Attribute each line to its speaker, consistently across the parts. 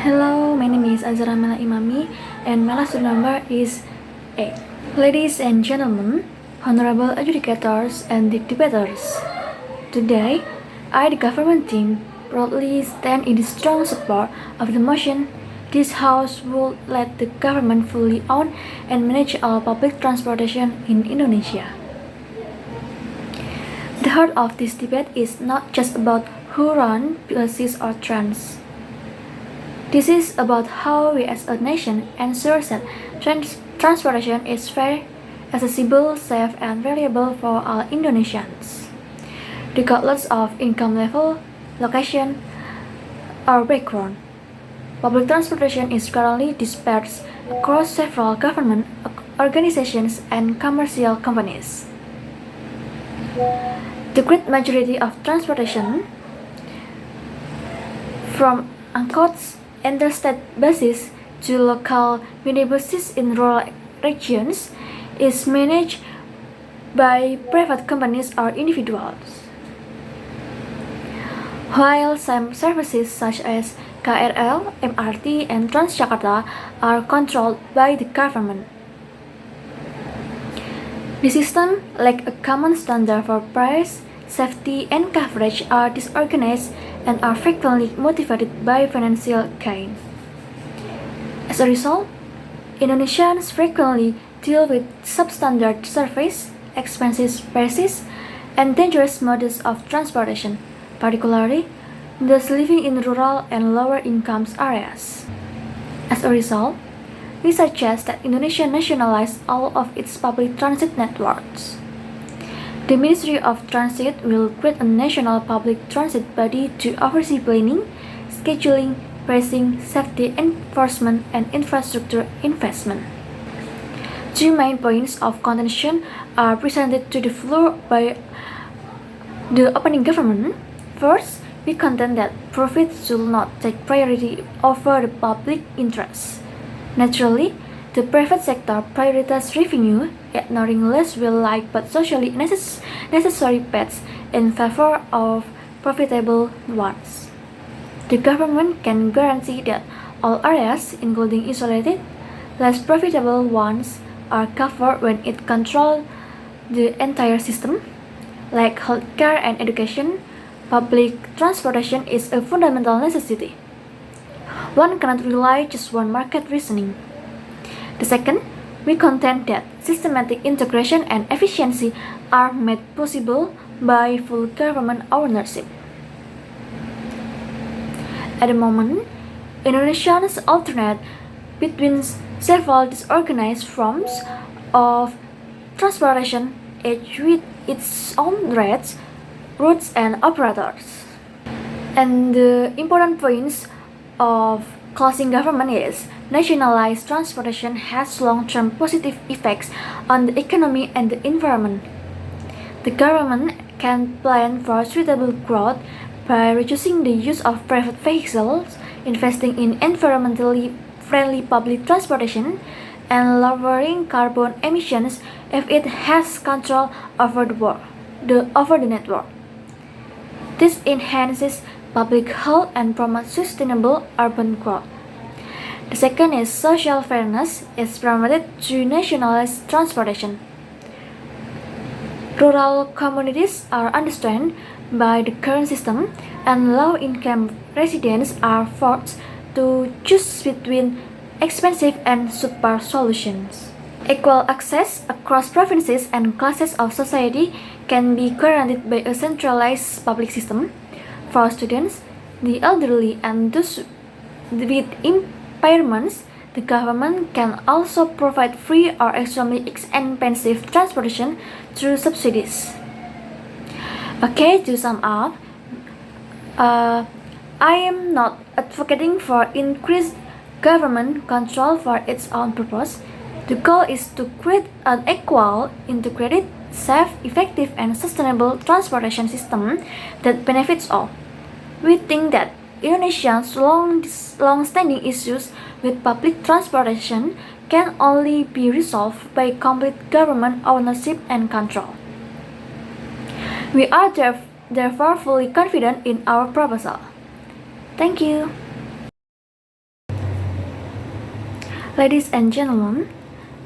Speaker 1: Hello, my name is Azra Mela Imami and my last number is 8. Ladies and gentlemen, honorable adjudicators and debaters, today I, the government team, proudly stand in strong support of the motion this House will let the government fully own and manage all public transportation in Indonesia. The heart of this debate is not just about who runs buses or trains. This is about how we as a nation ensure that transportation is fair, accessible, safe, and reliable for all Indonesians, regardless of income level, location, or background. Public transportation is currently dispersed across several government organizations and commercial companies. The great majority of transportation, from angkots, interstate buses to local minibuses in rural regions, is managed by private companies or individuals, while some services such as KRL, MRT, and Transjakarta are controlled by the government. The system lacks a common standard for price, safety, and coverage, are disorganized, and are frequently motivated by financial gain. As a result, Indonesians frequently deal with substandard service, expensive prices, and dangerous modes of transportation, particularly those living in rural and lower income areas. As a result, we suggest that Indonesia nationalize all of its public transit networks. The Ministry of Transit will create a national public transit body to oversee planning, scheduling, pricing, safety enforcement, and infrastructure investment. Two main points of contention are presented to the floor by the opening government. First, we contend that profit should not take priority over the public interest. Naturally, the private sector prioritizes revenue, ignoring less well-liked but socially necessary paths in favor of profitable ones. The government can guarantee that all areas, including isolated, less profitable ones, are covered when it controls the entire system. Like healthcare and education, public transportation is a fundamental necessity. One cannot rely just on market reasoning. The second, we contend that systematic integration and efficiency are made possible by full government ownership. At the moment, Indonesians alternate between several disorganized forms of transportation, each with its own rates, routes, and operators. And the important points of closing government is nationalized transportation has long-term positive effects on the economy and the environment. The government can plan for suitable growth by reducing the use of private vehicles, investing in environmentally friendly public transportation, and lowering carbon emissions if it has control over the network. This enhances public health and promotes sustainable urban growth. The second is social fairness is promoted through nationalized transportation. Rural communities are understood by the current system, and low-income residents are forced to choose between expensive and cheaper solutions. Equal access across provinces and classes of society can be guaranteed by a centralized public system. For students, the elderly, and those with impairments, the government can also provide free or extremely expensive transportation through subsidies. Okay, to sum up, I am not advocating for increased government control for its own purpose. The goal is to create an equal, integrated, safe, effective, and sustainable transportation system that benefits all. We think that Indonesia's long-standing issues with public transportation can only be resolved by complete government ownership and control. We are therefore fully confident in our proposal. Thank you. Ladies and gentlemen,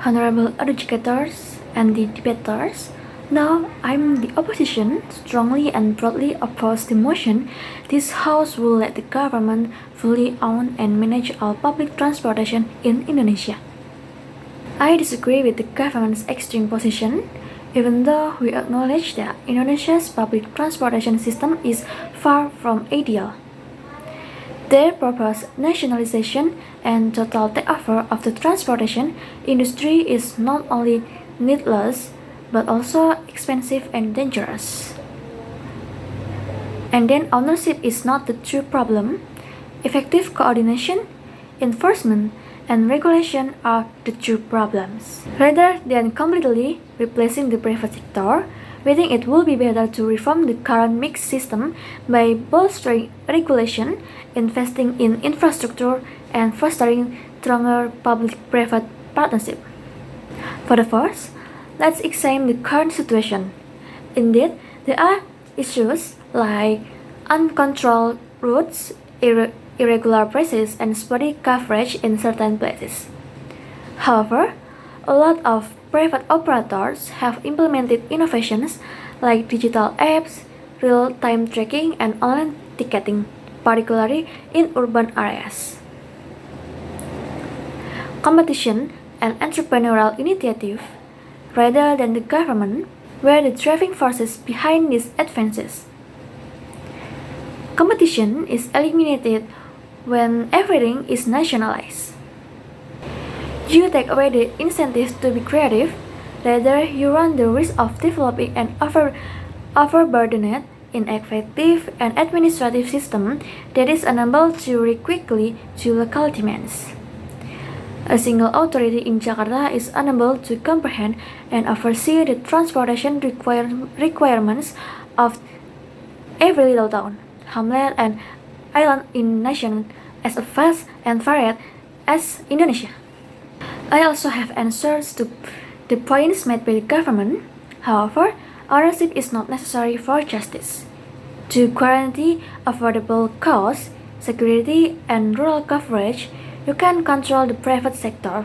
Speaker 1: honorable educators and the debaters, now I'm the opposition strongly and broadly oppose the motion this House will let the government fully own and manage all public transportation in Indonesia. I disagree with the government's extreme position, even though we acknowledge that Indonesia's public transportation system is far from ideal. Their proposed nationalization and total takeover of the transportation industry is not only needless, but also expensive and dangerous. And then ownership is not the true problem. Effective coordination, enforcement, and regulation are the true problems. Rather than completely replacing the private sector, we think it will be better to reform the current mixed system by bolstering regulation, investing in infrastructure, and fostering stronger public-private partnership. For the first, let's examine the current situation. Indeed, there are issues like uncontrolled routes, irregular prices, and spotty coverage in certain places. However, a lot of private operators have implemented innovations like digital apps, real-time tracking, and online ticketing, particularly in urban areas. Competition and entrepreneurial initiative, rather than the government, were the driving forces behind these advances. Competition is eliminated when everything is nationalized. You take away the incentives to be creative, rather you run the risk of developing an overburdened, ineffective, and administrative system that is unable to react quickly to local demands. A single authority in Jakarta is unable to comprehend and oversee the transportation requirements of every little town, hamlet, and island in nation as vast and varied as Indonesia. I also have answers to the points made by the government. However, ownership is not necessary for justice. To guarantee affordable costs, security, and rural coverage, you can control the private sector.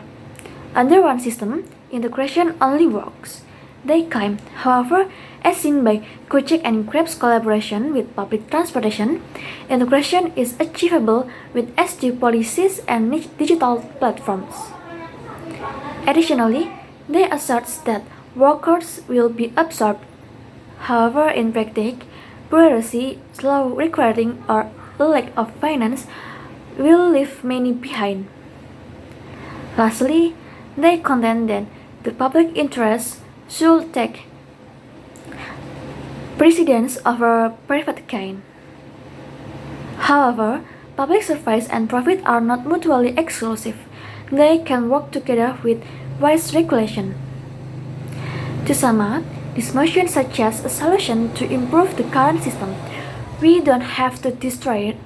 Speaker 1: Under one system, integration only works, they claim. However, as seen by Gojek and Grab's collaboration with public transportation, integration is achievable with SDU policies and digital platforms. Additionally, they assert that workers will be absorbed. However, in practice, bureaucracy, slow recruiting, or a lack of finance will leave many behind. Lastly, they contend that the public interest should take precedence over private gain. However, public service and profit are not mutually exclusive. They can work together with wise regulation. To sum up, this motion suggests a solution to improve the current system. We don't have to destroy it,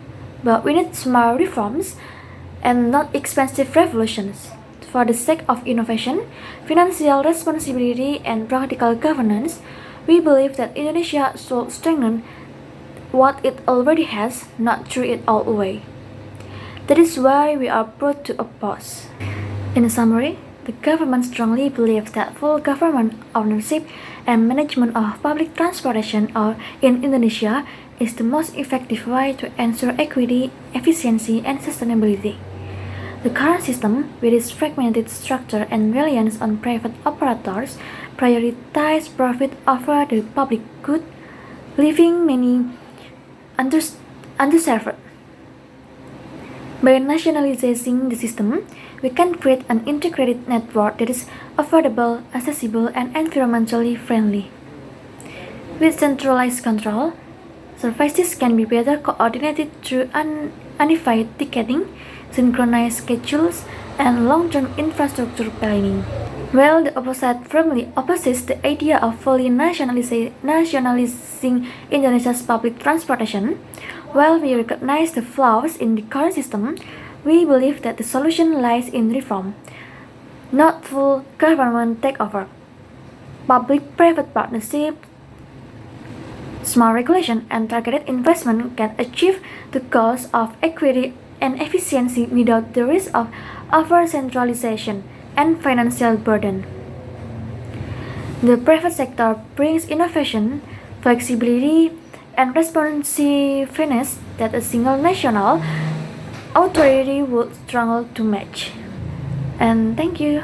Speaker 1: but we need smart reforms and not expensive revolutions. For the sake of innovation, financial responsibility, and practical governance, we believe that Indonesia should strengthen what it already has, not throw it all away. That is why we are proud to oppose. In summary, the government strongly believes that full government ownership and management of public transportation in Indonesia is the most effective way to ensure equity, efficiency, and sustainability. The current system, with its fragmented structure and reliance on private operators, prioritizes profit over the public good, leaving many underserved. By nationalizing the system, we can create an integrated network that is affordable, accessible, and environmentally friendly. With centralized control, services can be better coordinated through unified ticketing, synchronized schedules, and long-term infrastructure planning. While the opposite firmly opposes the idea of fully nationalizing Indonesia's public transportation, while we recognize the flaws in the current system, we believe that the solution lies in reform, not full government takeover. Public-private partnership, smart regulation, and targeted investment can achieve the goals of equity and efficiency without the risk of over centralization and financial burden. The private sector brings innovation, flexibility, and responsiveness that a single national authority would struggle to match. And thank you.